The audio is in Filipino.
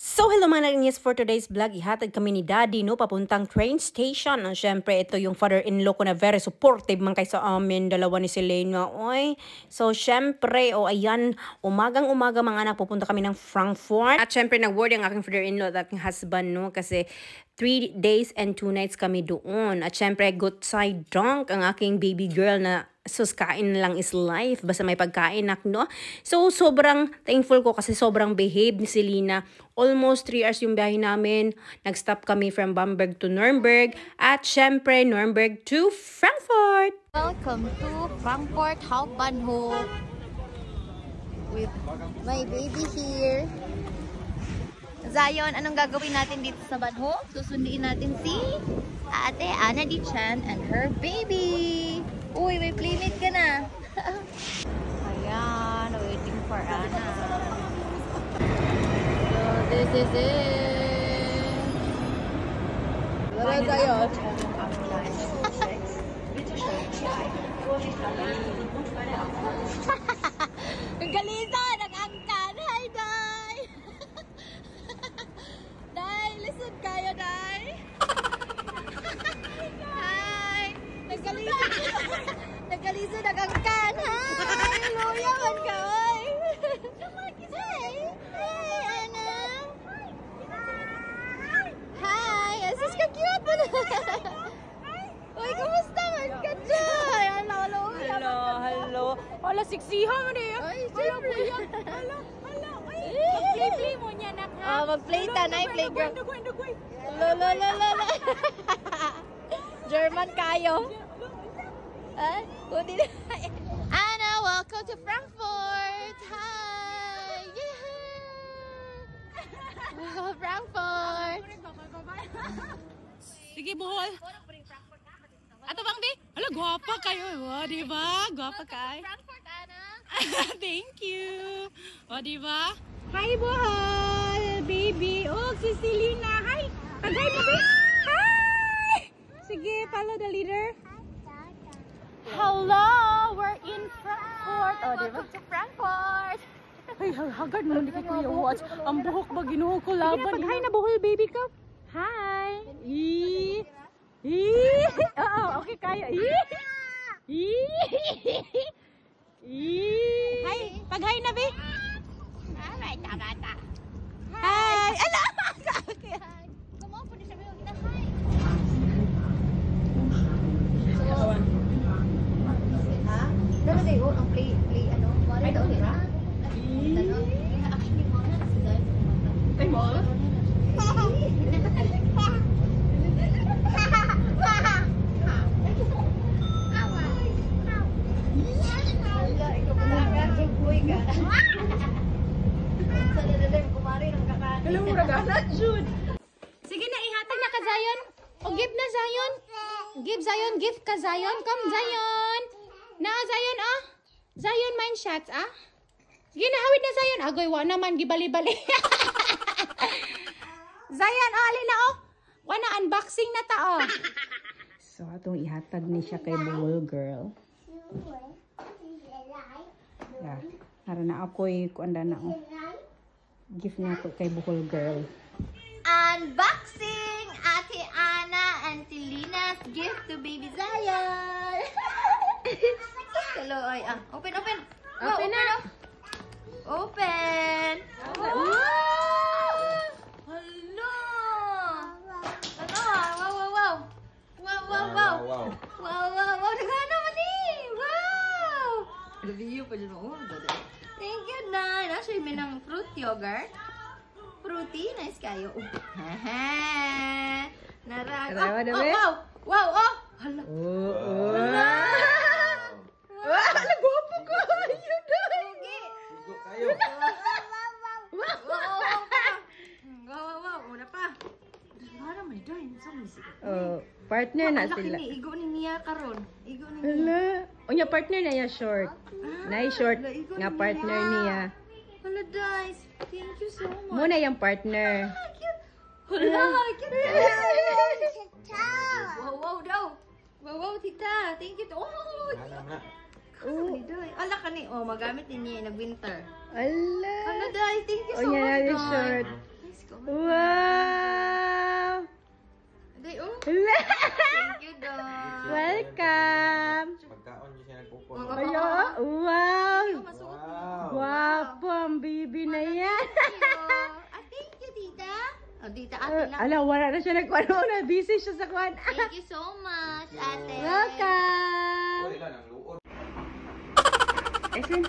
So hello mga nagingis, for today's vlog, ihatid kami ni Daddy no papuntang train station. Syempre ito yung father-in-law ko na very supportive man kay sa amin, dalawa ni Selena. Oy. So syempre, ayan, umagang-umaga mga anak, pupunta kami ng Frankfurt. At syempre nag-word ang aking father-in-law at aking husband no kasi 3 days and 2 nights kami doon. At syempre good side drunk ang aking baby girl na sus, kain lang is life. Basta may pagkain, no? So, sobrang thankful ko kasi sobrang behave ni Selena. Almost 3 hours yung biyahe namin. Nag-stop kami from Bamberg to Nuremberg. At syempre, Nuremberg to Frankfurt. Welcome to Frankfurt Hauptbahnhof with my baby here. Zion, anong gagawin natin dito sa Bahnhof? Susundiin natin si Ate Anna Dichan and her baby. Uy, may playmate ka na. Ayan, waiting for Anna. So, this is it. Wala tayo. Ang galita! Nag-angkan! Hi, Day! Day, listen kayo, Day! Hi! Naggalita! Naggalisa, nag-angkan! Hi! Luya man ka, oy! Hi! Hi, Anna! Hi! Asus ka cute mo na! Uy, kumusta man ka dyan? Hello. Wala, siksihan mo niya. Ay, siyempre. Hala. Mag-play mo niya, nak. Mag-play tanay, playground. Lolo. German kayo. Anna, welcome to Frankfurt. Hi. Yeah. Frankfurt. Sige, buhol. Ato bang di? Hala, gwapa kayo. O, diba? Gwapa kayo. Frankfurt, Anna. Thank you. O, diba? Hi, buhol, baby. Oh, si Selena. Hi. Pagay mo, baby. Hi. Sige, follow the leader. Hello, we're in Frankfurt. Oh, diba? Welcome to Frankfurt. Ay, hagad mo hindi kay Kuya Watch. Ang buhok ba ginuho ko laban. Hi na buhol, baby ko. Hi. Oo, okay kayo. Hi, pag-hi na, be. Alright, bata. Hi. Ala! Okay, hi. Come on, pwede sabi yung hi. Dala tayo ang play ano? Ay, daw nila. Actually, mo na si Zay. Ay, mo? Sige na, ihatag na ka, Zion. O, give na, Zion. Give, Zion. Gift ka, Zion. Come, Zion. Na, Zion, ah. Zion, mine shots, ah. Sige na, hawid na, Zion. Agoy, wa naman, gibali-bali. Zion, oh, alin na, oh. Wa na, unboxing na ta, oh. So, atong ihatag ni siya kay Buhol Girl. Yeah. Para na ako'y kuanda na, oh. Gift niya ko kay Buhol Girl. Unboxing! Ate Anna and Selina's gift to baby Zion. Hello, ay, ah. Open. Open na. Open. Wow! Hello! Wow. Nagana man eh! Wow! Review pa dyan mo. Thank you, Nan. Actually, may ng fruit yogurt. Fruity, nice kayo. Narag. Wow. Hala. Hala. Hala, guwapo ko. Ayun na. Wow. Una pa. Para may dahin. Partner na Laki sila. ni, igo ni niya karon. Hala. Unya partner na ya short. Na short igo nga ni partner niya. Hala, guys. Thank you so much. Muna yung partner. Cute. Hala, cute. Wow, tita. Thank you. Oh, ala ka ni. Oh, magamit din niya nag-winter. Ala. Hala, guys. Thank you so Unya much, na guys. short. Let's go. Wow! Day, oh. Hala! Thank you, dog. Welcome! Pagkaon niyo siya nagpupon. Ayo! Wow! Masuot. Wow! Guwapo ang baby na yan! Thank you, tita. Oh, tita, ate lang. Ala, wala na siya nagkwano na. Busy siya sa kwan. Thank you so much, ate. Welcome! Wala lang luod. Esin.